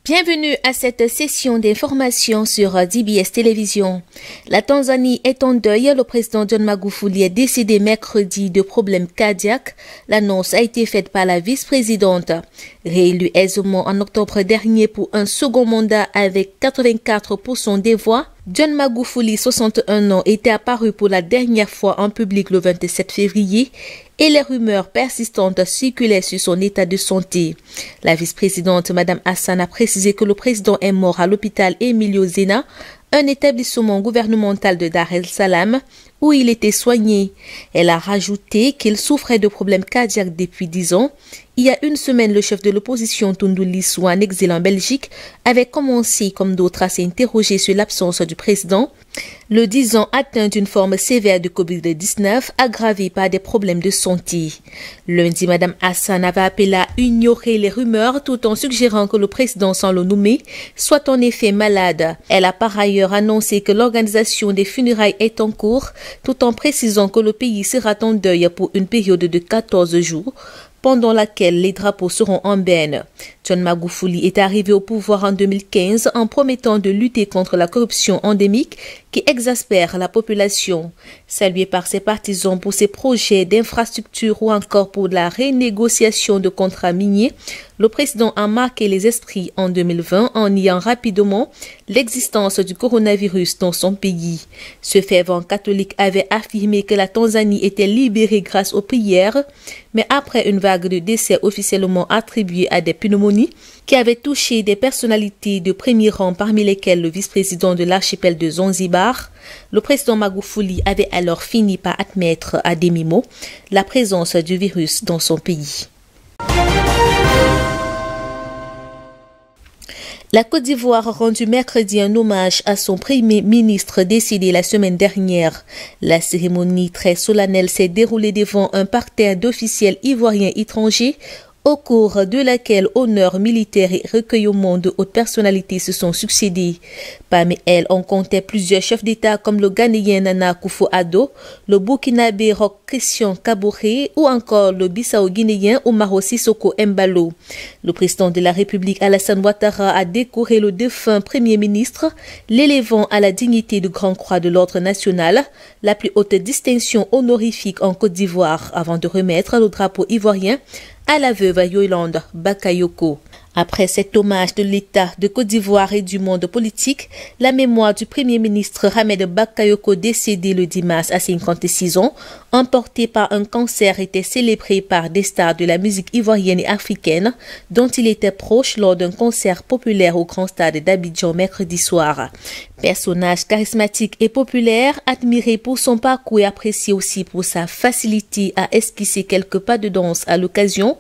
Bienvenue à cette session d'information sur DBS Télévision. La Tanzanie est en deuil. Le président John Magufuli est décédé mercredi de problèmes cardiaques. L'annonce a été faite par la vice-présidente. Réélu aisément en octobre dernier pour un second mandat avec 84% des voix, John Magufuli, 61 ans, était apparu pour la dernière fois en public le 27 février et les rumeurs persistantes circulaient sur son état de santé. La vice-présidente, Mme Hassan, a précisé que le président est mort à l'hôpital Emilio Zena, un établissement gouvernemental de Dar es Salaam, où il était soigné. Elle a rajouté qu'il souffrait de problèmes cardiaques depuis 10 ans. Il y a une semaine, le chef de l'opposition Tundu Lissu, en exil en Belgique, avait commencé, comme d'autres, à s'interroger sur l'absence du président. Le 10 ans atteint d'une forme sévère de Covid-19, aggravée par des problèmes de santé. Lundi, Mme Hassan avait appelé à ignorer les rumeurs tout en suggérant que le président, sans le nommer, soit en effet malade. Elle a par ailleurs annoncé que l'organisation des funérailles est en cours, tout en précisant que le pays sera en deuil pour une période de 14 jours, pendant laquelle les drapeaux seront en berne. John Magufuli est arrivé au pouvoir en 2015 en promettant de lutter contre la corruption endémique qui exaspère la population. Salué par ses partisans pour ses projets d'infrastructure ou encore pour la renégociation de contrats miniers, le président a marqué les esprits en 2020 en niant rapidement l'existence du coronavirus dans son pays. Ce fervent catholique avait affirmé que la Tanzanie était libérée grâce aux prières, mais après une vague de décès officiellement attribués à des pneumonies qui avaient touché des personnalités de premier rang, parmi lesquelles le vice-président de l'archipel de Zanzibar, le président Magufuli avait alors fini par admettre à demi-mot la présence du virus dans son pays. La Côte d'Ivoire a rendu mercredi un hommage à son premier ministre décédé la semaine dernière. La cérémonie très solennelle s'est déroulée devant un parterre d'officiels ivoiriens étrangers, au cours de laquelle honneurs militaires et recueillements de hautes personnalités se sont succédés. Parmi elles, on comptait plusieurs chefs d'État comme le Ghanéen Nana Akufo-Addo, le Burkinabé Roch Christian Kaboré ou encore le Bissau-Guinéen Umaro Sissoko Embalo. Le président de la République Alassane Ouattara a décoré le défunt Premier ministre, l'élevant à la dignité de Grand Croix de l'Ordre national, la plus haute distinction honorifique en Côte d'Ivoire, avant de remettre le drapeau ivoirien à la veuve Yolande Bakayoko. Après cet hommage de l'État de Côte d'Ivoire et du monde politique, la mémoire du Premier ministre Ahmed Bakayoko, décédé le 10 mars à 56 ans, emporté par un cancer, était célébrée par des stars de la musique ivoirienne et africaine, dont il était proche lors d'un concert populaire au Grand Stade d'Abidjan mercredi soir. Personnage charismatique et populaire, admiré pour son parcours et apprécié aussi pour sa facilité à esquisser quelques pas de danse à l'occasion,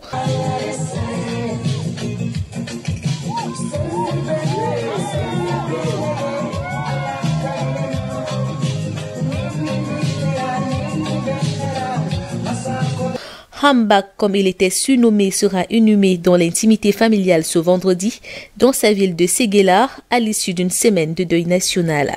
Hambak, comme il était surnommé, sera inhumé dans l'intimité familiale ce vendredi dans sa ville de Séguéla à l'issue d'une semaine de deuil national.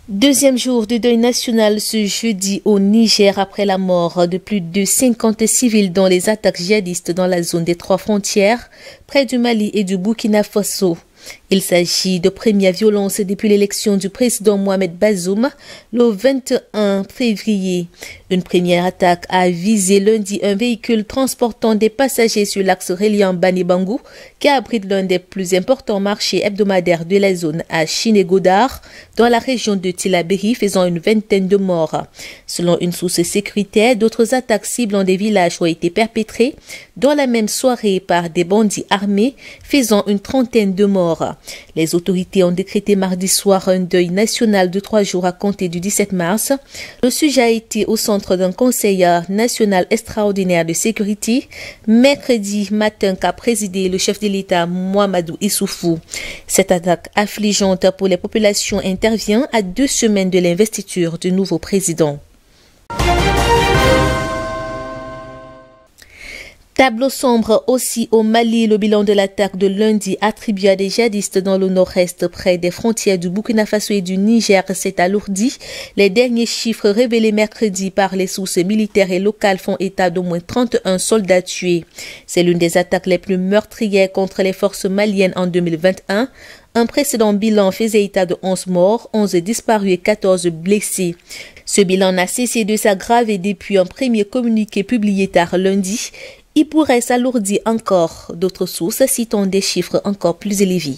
Deuxième jour de deuil national ce jeudi au Niger après la mort de plus de 50 civils dans les attaques djihadistes dans la zone des 3 frontières près du Mali et du Burkina Faso. Il s'agit de premières violences depuis l'élection du président Mohamed Bazoum le 21 février. Une première attaque a visé lundi un véhicule transportant des passagers sur l'axe reliant Bani-Bangou qui abrite l'un des plus importants marchés hebdomadaires de la zone à Chinégodar, dans la région de Tillabéri, faisant une vingtaine de morts. Selon une source sécuritaire, d'autres attaques ciblant des villages ont été perpétrées dans la même soirée par des bandits armés, faisant une trentaine de morts. Les autorités ont décrété mardi soir un deuil national de 3 jours à compter du 17 mars. Le sujet a été au centre d'un conseil national extraordinaire de sécurité mercredi matin qu'a présidé le chef de l'État Mahamadou Issoufou. Cette attaque affligeante pour les populations intervient à 2 semaines de l'investiture du nouveau président. Tableau sombre aussi au Mali, le bilan de l'attaque de lundi attribué à des djihadistes dans le nord-est près des frontières du Burkina Faso et du Niger s'est alourdi. Les derniers chiffres révélés mercredi par les sources militaires et locales font état d'au moins 31 soldats tués. C'est l'une des attaques les plus meurtrières contre les forces maliennes en 2021. Un précédent bilan faisait état de 11 morts, 11 disparus et 14 blessés. Ce bilan n'a cessé de s'aggraver depuis un premier communiqué publié tard lundi. Il pourrait s'alourdir encore, d'autres sources citant des chiffres encore plus élevés.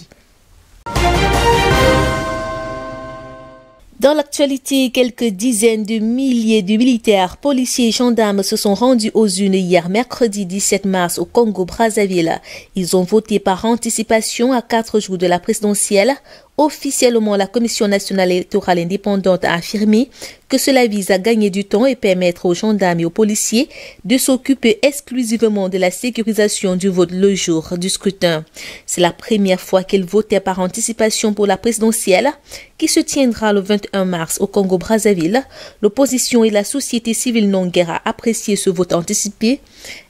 Dans l'actualité, quelques dizaines de milliers de militaires, policiers et gendarmes se sont rendus aux urnes hier mercredi 17 mars au Congo-Brazzaville. Ils ont voté par anticipation à 4 jours de la présidentielle. Officiellement, la Commission nationale électorale indépendante a affirmé que cela vise à gagner du temps et permettre aux gendarmes et aux policiers de s'occuper exclusivement de la sécurisation du vote le jour du scrutin. C'est la première fois qu'ils votaient par anticipation pour la présidentielle qui se tiendra le 21 mars au Congo-Brazzaville. L'opposition et la société civile non guerre a apprécié ce vote anticipé.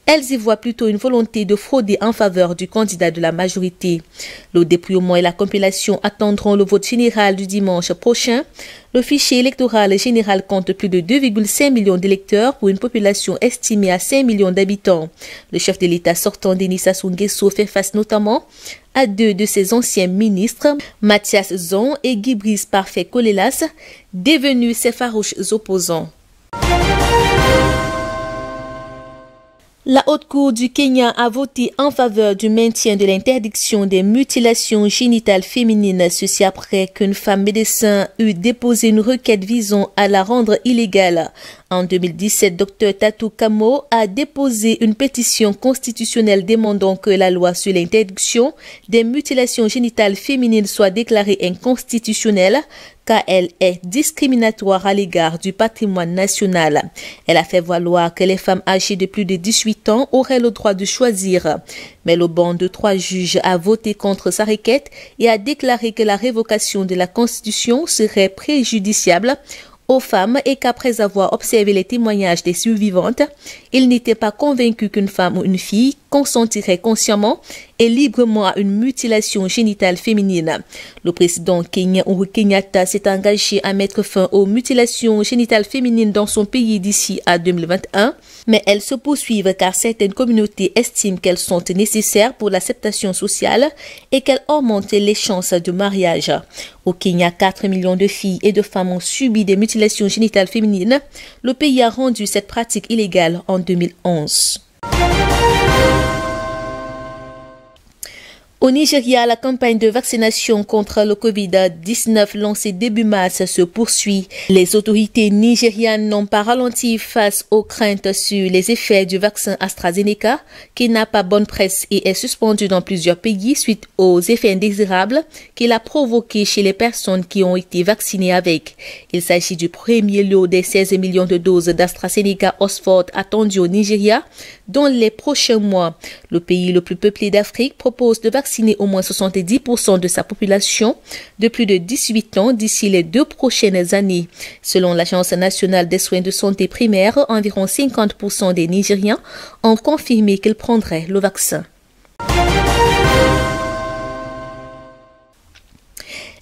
Elles y voient plutôt une volonté de frauder en faveur du candidat de la majorité. Le dépouillement et la compilation attendront le vote général du dimanche prochain. Le fichier électoral général compte plus de 2,5 millions d'électeurs pour une population estimée à 5 millions d'habitants. Le chef de l'État sortant, Denis Sassou Nguesso, fait face notamment à 2 de ses anciens ministres, Mathias Zon et Guy Brice Parfait Kolelas, devenus ses farouches opposants. La Haute Cour du Kenya a voté en faveur du maintien de l'interdiction des mutilations génitales féminines, ceci après qu'une femme médecin eut déposé une requête visant à la rendre illégale. En 2017, Dr Tatou Kamo a déposé une pétition constitutionnelle demandant que la loi sur l'interdiction des mutilations génitales féminines soit déclarée inconstitutionnelle car elle est discriminatoire à l'égard du patrimoine national. Elle a fait valoir que les femmes âgées de plus de 18 ans auraient le droit de choisir. Mais le banc de 3 juges a voté contre sa requête et a déclaré que la révocation de la Constitution serait préjudiciable aux femmes et qu'après avoir observé les témoignages des survivantes, il n'était pas convaincu qu'une femme ou une fille consentirait consciemment et librement à une mutilation génitale féminine. Le président kenyan Uhuru Kenyatta s'est engagé à mettre fin aux mutilations génitales féminines dans son pays d'ici à 2021, mais elles se poursuivent car certaines communautés estiment qu'elles sont nécessaires pour l'acceptation sociale et qu'elles augmentent les chances de mariage. Au Kenya, 4 millions de filles et de femmes ont subi des mutilations génitales féminines. Le pays a rendu cette pratique illégale en 2011. Au Nigeria, la campagne de vaccination contre le Covid-19 lancée début mars se poursuit. Les autorités nigérianes n'ont pas ralenti face aux craintes sur les effets du vaccin AstraZeneca, qui n'a pas bonne presse et est suspendu dans plusieurs pays suite aux effets indésirables qu'il a provoqués chez les personnes qui ont été vaccinées avec. Il s'agit du premier lot des 16 millions de doses d'AstraZeneca Oxford attendues au Nigeria dans les prochains mois. Le pays le plus peuplé d'Afrique propose de vacciner au moins 70% de sa population de plus de 18 ans d'ici les 2 prochaines années. Selon l'Agence nationale des soins de santé primaire, environ 50% des Nigériens ont confirmé qu'ils prendraient le vaccin.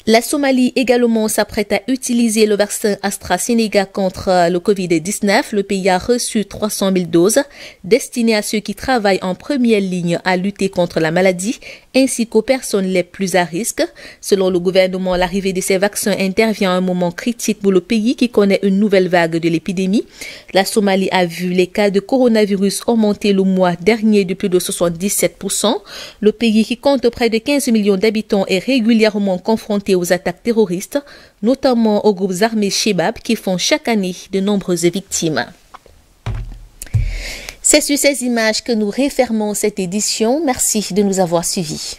La Somalie également s'apprête à utiliser le vaccin AstraZeneca contre le Covid-19. Le pays a reçu 300 000 doses destinées à ceux qui travaillent en première ligne à lutter contre la maladie ainsi qu'aux personnes les plus à risque. Selon le gouvernement, l'arrivée de ces vaccins intervient à un moment critique pour le pays qui connaît une nouvelle vague de l'épidémie. La Somalie a vu les cas de coronavirus augmenter le mois dernier de plus de 77%. Le pays qui compte près de 15 millions d'habitants est régulièrement confronté aux attaques terroristes, notamment aux groupes armés Shebab qui font chaque année de nombreuses victimes. C'est sur ces images que nous refermons cette édition. Merci de nous avoir suivis.